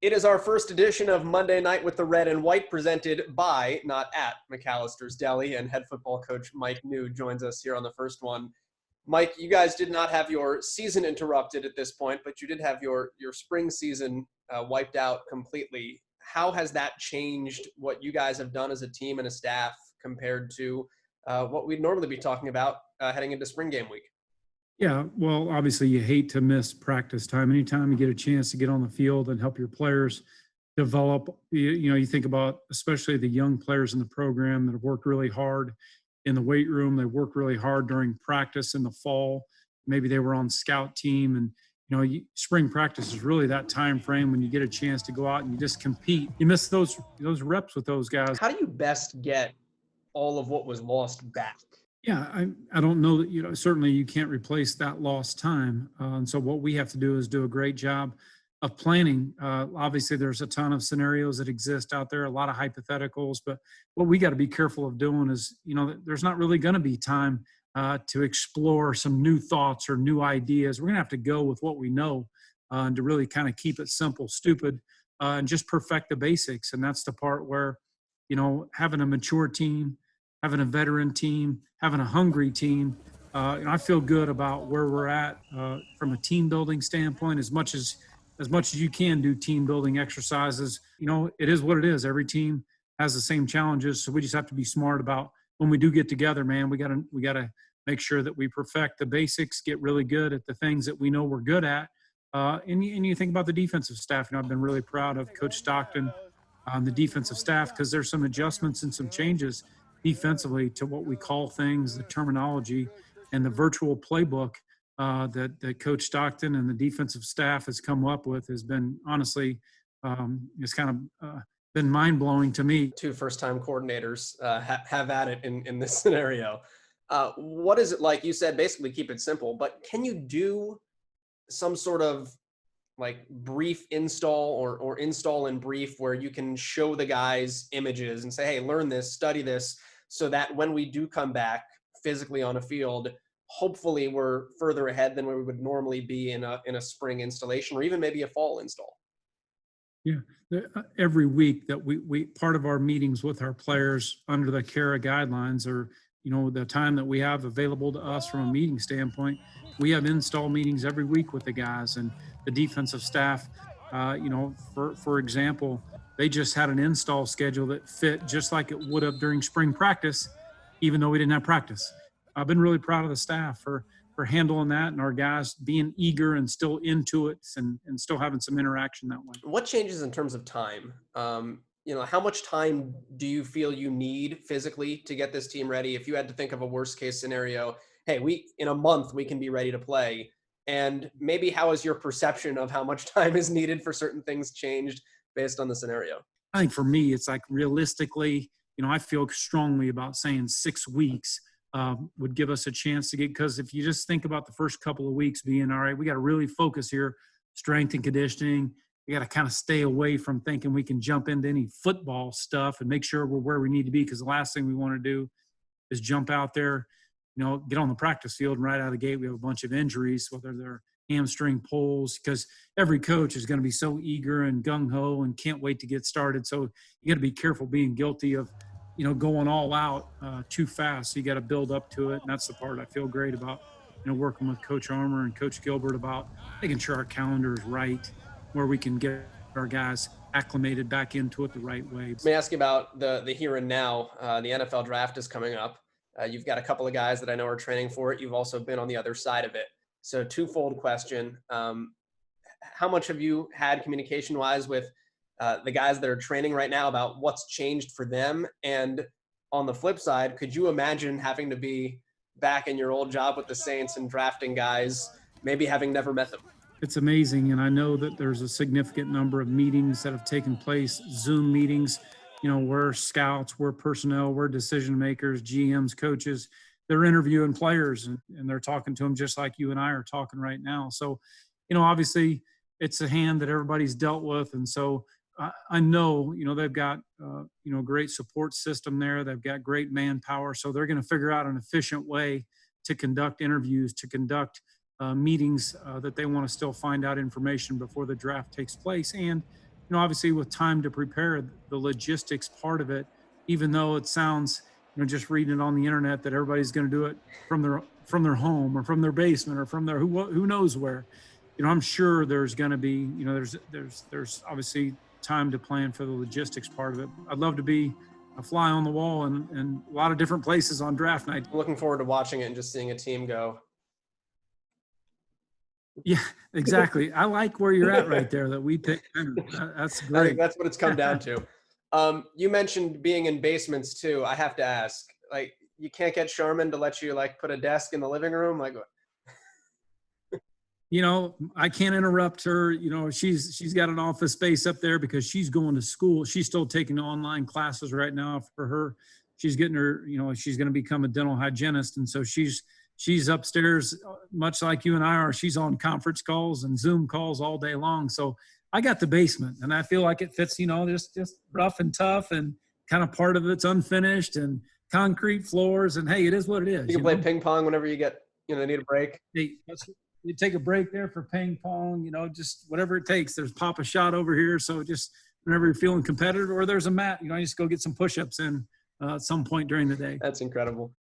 It is our first edition of Monday Night with the Red and White, presented by, not at, McAlister's Deli, and head football coach Mike New joins us here on the first one. Mike, you guys did not have your season interrupted at this point, but you did have your spring season wiped out completely. How has that changed what you guys have done as a team and a staff compared to what we'd normally be talking about heading into spring game week? Yeah, well, obviously you hate to miss practice time. Anytime you get a chance to get on the field and help your players develop, you think about especially the young players in the program that have worked really hard in the weight room. They work really hard during practice in the fall. Maybe they were on scout team, and spring practice is really that time frame when you get a chance to go out and you just compete. You miss those reps with those guys. How do you best get all of what was lost back? Yeah, I don't know that, certainly you can't replace that lost time. And so what we have to do is do a great job of planning. Obviously, there's a ton of scenarios that exist out there, a lot of hypotheticals, but what we got to be careful of doing is, there's not really going to be time to explore some new thoughts or new ideas. We're going to have to go with what we know and to really kind of keep it simple, stupid, and just perfect the basics. And that's the part where, having a mature team, having a veteran team, having a hungry team. I feel good about where we're at from a team building standpoint. As much as you can do team building exercises, it is what it is. Every team has the same challenges, so we just have to be smart about when we do get together. Man, we gotta make sure that we perfect the basics, get really good at the things that we know we're good at. And you think about the defensive staff. I've been really proud of Coach Stockton on the defensive staff because there's some adjustments and some changes defensively to what we call things, the terminology, and the virtual playbook that Coach Stockton and the defensive staff has come up with has been honestly, it's kind of been mind-blowing to me. Two first-time coordinators have at it in this scenario. What is it like? You said basically keep it simple, but can you do some sort of like brief install or install in brief where you can show the guys images and say, hey, learn this, study this, so that when we do come back physically on a field, hopefully we're further ahead than where we would normally be in a spring installation or even maybe a fall install? Yeah, every week that we part of our meetings with our players under the CARA guidelines, or the time that we have available to us from a meeting standpoint, we have install meetings every week with the guys and the defensive staff. For example, they just had an install schedule that fit just like it would have during spring practice, even though we didn't have practice. I've been really proud of the staff for handling that, and our guys being eager and still into it and still having some interaction that way. What changes in terms of time? How much time do you feel you need physically to get this team ready? If you had to think of a worst case scenario, hey, in a month we can be ready to play. And maybe how has your perception of how much time is needed for certain things changed based on the scenario? I think for me, it's like realistically, I feel strongly about saying 6 weeks would give us a chance to get, because if you just think about the first couple of weeks being, all right, we got to really focus here, strength and conditioning. We got to kind of stay away from thinking we can jump into any football stuff and make sure we're where we need to be, because the last thing we want to do is jump out there, get on the practice field, and right out of the gate we have a bunch of injuries, whether they're hamstring pulls, because every coach is going to be so eager and gung-ho and can't wait to get started. So you got to be careful being guilty of, going all out too fast. So you got to build up to it. And that's the part I feel great about, working with Coach Armour and Coach Gilbert about making sure our calendar is right, where we can get our guys acclimated back into it the right way. Let me ask you about the here and now. The NFL draft is coming up. You've got a couple of guys that I know are training for it. You've also been on the other side of it. So twofold question. How much have you had communication-wise with the guys that are training right now about what's changed for them? And on the flip side, could you imagine having to be back in your old job with the Saints and drafting guys, maybe having never met them? It's amazing. And I know that there's a significant number of meetings that have taken place, Zoom meetings, we're scouts, we're personnel, we're decision makers, GMs, coaches. They're interviewing players and they're talking to them just like you and I are talking right now. So, obviously it's a hand that everybody's dealt with. And so I know, they've got, great support system there. They've got great manpower. So they're going to figure out an efficient way to conduct interviews, to conduct meetings that they want to still find out information before the draft takes place. And, obviously with time to prepare, the logistics part of it, even though it sounds, just reading it on the internet that everybody's going to do it from their home or from their basement or from their who knows where. I'm sure there's going to be, there's obviously time to plan for the logistics part of it. I'd love to be a fly on the wall and a lot of different places on draft night. I'm looking forward to watching it and just seeing a team go. Yeah, exactly. I like where you're at right there, that we picked. That's great. I think that's what it's come down to. You mentioned being in basements too. I have to ask, like, you can't get Charmin to let you like put a desk in the living room? Like, I can't interrupt her. She's got an office space up there because she's going to school. She's still taking online classes right now for her. She's getting her, she's going to become a dental hygienist. And so she's upstairs, much like you and I are. She's on conference calls and Zoom calls all day long. So I got the basement, and I feel like it fits, just rough and tough, and kind of part of it's unfinished and concrete floors. And hey, it is what it is. You can play ping pong whenever you get, need a break. Hey, you take a break there for ping pong, just whatever it takes. There's pop a shot over here. So just whenever you're feeling competitive, or there's a mat, just go get some push-ups in at some point during the day. That's incredible.